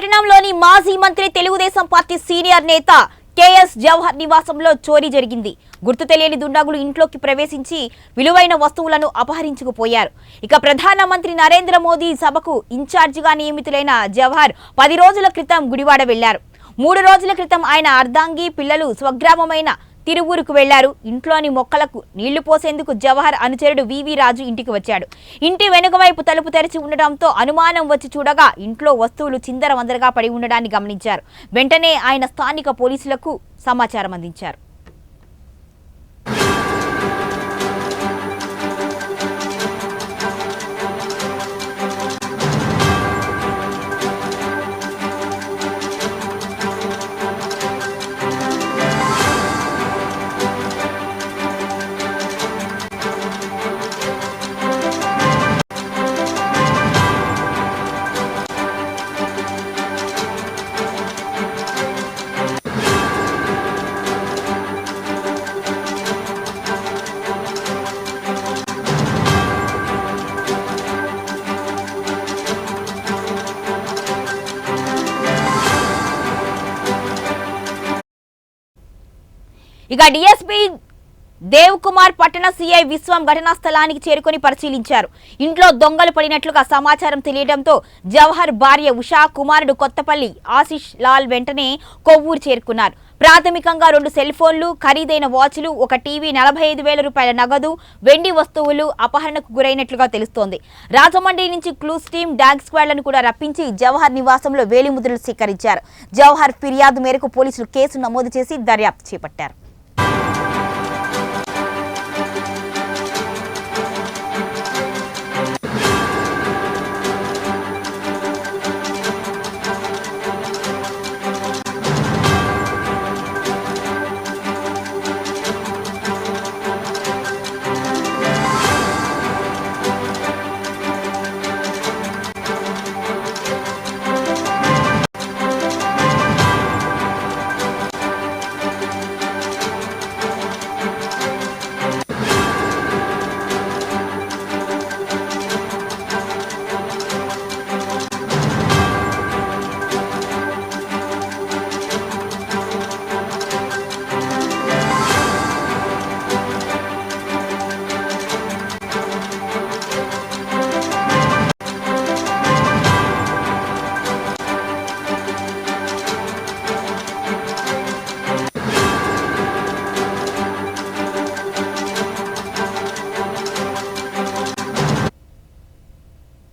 పట్టణంలోని మాజీ మంత్రి తెలుగుదేశం పార్టీ సీనియర్ నేత కేఎస్ జవహర్ నివాసంలో చోరీ జరిగింది. గుర్తు తెలియని దుండాగులు ఇంట్లోకి ప్రవేశించి విలువైన వస్తువులను అపహరించుకుపోయారు. ఇక ప్రధానమంత్రి నరేంద్ర మోదీ సభకు ఇన్ఛార్జిగా నియమితులైన జవహర్ 10 రోజుల క్రితం గుడివాడ వెళ్లారు. 3 రోజుల క్రితం ఆయన అర్ధాంగి పిల్లలు స్వగ్రామమైన తిరువూరుకు వెళ్లారు. ఇంట్లోని మొక్కలకు నీళ్లు పోసేందుకు జవహర్ అనుచరుడు వివి రాజు ఇంటికి వచ్చాడు. ఇంటి వెనుక వైపు తలుపు తెరిచి ఉండడంతో అనుమానం వచ్చి చూడగా ఇంట్లో వస్తువులు చిందరవందరగా పడి ఉండడాన్ని గమనించారు. వెంటనే ఆయన స్థానిక పోలీసులకు సమాచారం అందించారు. ఇక డిఎస్పీ దేవ్ కుమార్ పట్టణ సిఐ విశ్వం ఘటనా స్థలానికి చేరుకొని పరిశీలించారు. ఇంట్లో దొంగలు పడినట్లుగా సమాచారం తెలియడంతో జవహర్ భార్య ఉషా, కుమారుడు కొత్తపల్లి ఆశిష్ లాల్ వెంటనే కొవ్వూరు చేరుకున్నారు. ప్రాథమికంగా 2 సెల్ ఫోన్లు, ఖరీదైన వాచ్లు, ఒక టీవీ, 45,000 రూపాయల నగదు, వెండి వస్తువులు అపహరణకు గురైనట్లుగా తెలుస్తోంది. రాజమండ్రి నుంచి క్లూస్ టీమ్, డాగ్ స్క్వాడ్లను కూడా రప్పించి జవహర్ నివాసంలో వేలిముద్రలు స్వీకరించారు. జవహర్ ఫిర్యాదు మేరకు పోలీసులు కేసు నమోదు చేసి దర్యాప్తు చేపట్టారు.